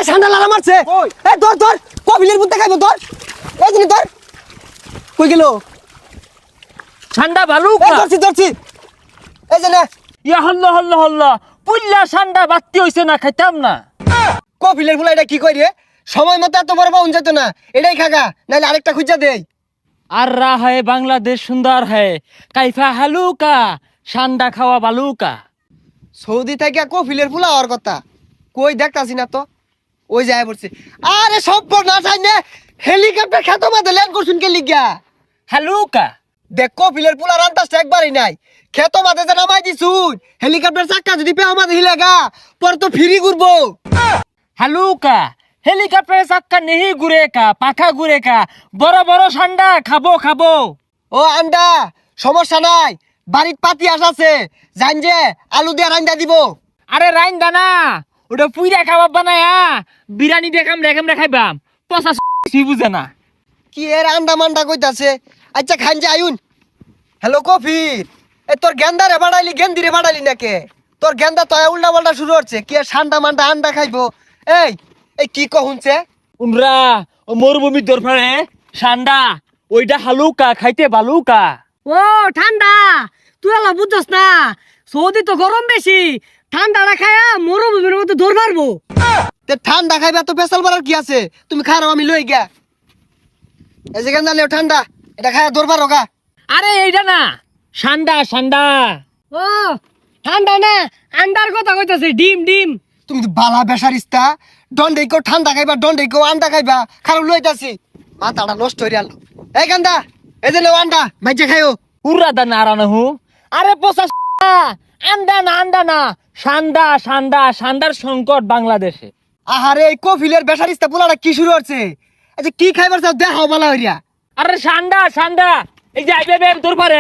এই ঠান্ডা লাগা মারছে এই ধর ধর কপিলের বুতে খাইবো ধর এই জিনি ধর কই গেল ঠান্ডা ভালো এই ধরছি ধরছি এই যে না ইয়া হল্লা হল্লা হল্লা পুল্লা ঠান্ডা বাত্তি হইছে না খাইতাম না কপিলের ফুলা এটা কি কই রে সময় মতো এত বড় পাউন যেত না এটাই খাগা নাইলে আরেকটা খুঁজা দেই আর রা হয় বাংলাদেশ সুন্দর হয় কাইফা হালুকা ঠান্ডা খাওয়া বালুকা সৌদি থেকে কপিলের ফুলা হওয়ার কথা কই দেখতাছি না তো ওই যায় পড়ছে আরে সব না চাই না হেলিকপ্টার খেতো মাঝে ল্যান্ড করছুন কে লিগা হালুকা দেখ কপিলের ফুলা রান্তাসটা একবারই নাই খেতো মাঝে যে নামাই দিছুন হেলিকপ্টার চাক্কা যদি পেও মাঝে হিলেগা পর তো ফিরি ঘুরবো হালুকা হেলিকপ্টারে চাক্কা নেহি ঘুরে কা পাখা ঘুরে কা বড় বড় ঠান্ডা খাবো খাবো ও আন্ডা সমস্যা নাই বাড়ির পাতি আছে জান যে আলু দিয়ে রান্দা দিব আরে রাইন দানা ওটা পুইরা খাবার বানায়া বিরিয়ানি দেখাম রেখাম রেখাইবাম পচা বুঝে না কি এর আন্ডা মান্ডা কইতাছে আচ্ছা খান যে আয়ুন হ্যালো কফির এ তোর গেন্দারে বাড়াইলি গেন্দিরে বাড়াইলি নাকে তোর গেন্দা তো উল্টা পাল্টা শুরু হচ্ছে কি আর ঠান্ডা মান্ডা আন্ডা খাইবো এই এই কি কহুনছে উমরা ও মরুভূমির দরফারে ঠান্ডা ওইটা হালুকা খাইতে বালুকা ও ঠান্ডা তুই আলা বুঝছস না সৌদি তো গরম বেশি ঠান্ডাটা খায়া মরুভূমির মতো দৌড় মারবো তে ঠান্ডা খাইবে তো পেশাল বাড়ার কি আছে তুমি খারাও আমি লই গিয়া এই যে গেন্দা লেও ঠান্ডা এটা খায়া দরবার রোগা আরে এইটা না ঠান্ডা ঠান্ডা ও ঠান্ডা না আন্ডার কথা কইতাছে ডিম ডিম তুমি তো বালা বেসারিস্তা দন্ডে কেউ ঠান্ডা খাইবা দন্ডে কেউ আন্ডা খাইবা খারাপ লইতাছি মাথাটা নষ্ট হয়ে গেল এই গান্দা এই যে লেও আন্ডা ভাইজে খাইও উড়া দানা আরানা হু আরে পচা আন্ডা না ঠান্ডা ঠান্ডা ঠান্ডার সংকট বাংলাদেশে আহারে এই কফিলের বেসারিস্তা পোলাটা কি শুরু হচ্ছে আচ্ছা কি খাইবার চাও দেখাও বালা হইয়া আরে ঠান্ডা ঠান্ডা এই যে আইবে তোর পারে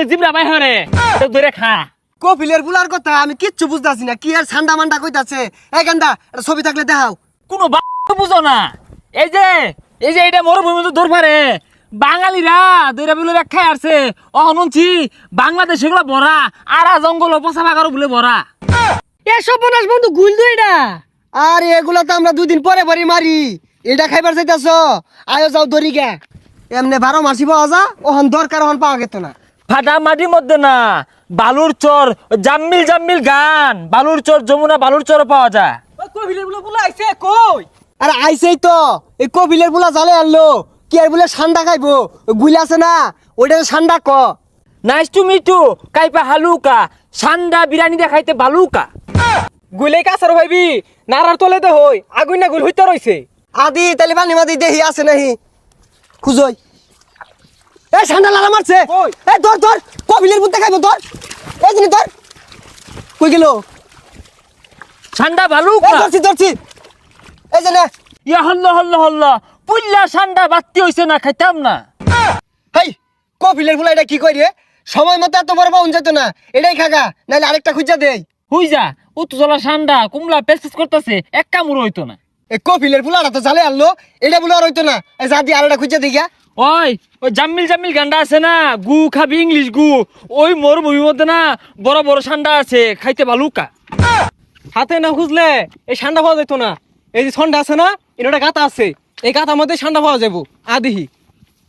জিবরা ভাই হরে তো ধরে খা কফিলের পোলার কথা আমি কিচ্ছু বুঝতাছি না কি আর ঠান্ডা মান্ডা কইতাছে এই গান্দা এটা ছবি থাকলে দেখাও কোনো বুঝো না এই যে এটা মরুভূমি তো ধর পারে বাঙালিরা দইরা বলে ব্যাখ্যা আসছে অহনছি বাংলাদেশ এগুলো ভরা আরা জঙ্গল পচা বাগারও বলে ভরা এসব বনাস বন্ধু গুল দুই না আর এগুলা তো আমরা দুদিন পরে পরে মারি এটা খাইবার চাইতাছ আয়ো যাও দরি গে এমনি 12 মাসি পাওয়া যা ওহন দরকার ওহন পাওয়া গেত না ফাটা মাটির মধ্যে না বালুর চর জাম্মিল জাম্মিল গান বালুর চর যমুনা বালুর চর পাওয়া যায় কবিলে বলে বলে আইছে কই আরে আইসেই তো এই কপিলের পোলা জালে আনলো কি আর বলে ঠান্ডা খাইবো গুলি আছে না ওইটা ঠান্ডা ক নাইস টু মিট ইউ কাইপা হালুকা ঠান্ডা বিরিয়ানি দেখাইতে বালুকা গুলে কাছার ভাইবি নারার তলে দে হই আগুন না গুল হইতে রইছে আদি তাহলে পানি মাদি দেহি আছে নাহি খুঁজই এই ঠান্ডা লাগা মারছে এই ধর ধর কপিলের বুতে খাইবো ধর এই জিনি ধর কই গেল ঠান্ডা এই বালুকা ধরছি ধরছি এই যে না ইয়া হল্লা পুল্লা ঠান্ডা বাত্তি হইছে না খাইতাম না হেই কপিলের ফুলা এটা কি কই রে সময় মতো এত বড় পাউন যেত না এটাই খাগা নাইলে আরেকটা খুঁজা দেই হুই যা উত্তজলা ঠান্ডা কুমলা পেসপেস করতেছে এক কামড় হইতো না এই কপিলের ফুলাটা তো জালে আনলো এটা বলে আর হইতো না এই যা দিয়ে আরেকটা খুঁজা দিই গা ওই জাম্মিল জাম্মিল গান্ডা আছে না গু খাবি ইংলিশ গু ওই মরুভূমির মধ্যে না বড় বড় ঠান্ডা আছে খাইতে বালুকা হাতে না খুঁজলে এই ঠান্ডা পাওয়া যেত না এই যে ঠান্ডা আছে না এটা গাতা আছে এই গাতার মধ্যে ঠান্ডা পাওয়া যাবো আদিহি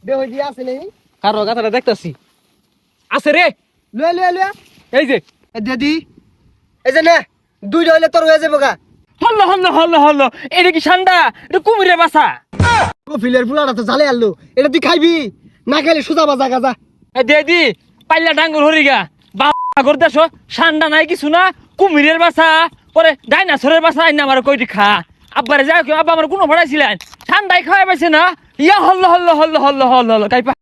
দে হই দিয়া আছে নেই কারো গাতাটা দেখতাছি আছে রে লয়ে লয়ে লয়ে এই যে এই দিদি এই যে না দুইটা হইলে তোর হয়ে যাবো গা হল্ল এটা কি ঠান্ডা এটা কুমিরের বাসা কপিলের ফুলাটা তো জালে আনলো এটা তুই খাইবি না খাইলে সুজা বাজা গাজা দি পাল্লা ডাঙ্গুর হরিগা বাগর দেশ ঠান্ডা নাই কিছু না কুমিরের বাসা পরে ডাইনাসরের বাসা আইনা আমার কইটি খা আব্বারে যাই আব্বা আমার কোনো ভাড়াইছিলেন ঠান্ডায় খাওয়াই পাইছে না ইয়া হল্ল কাইপা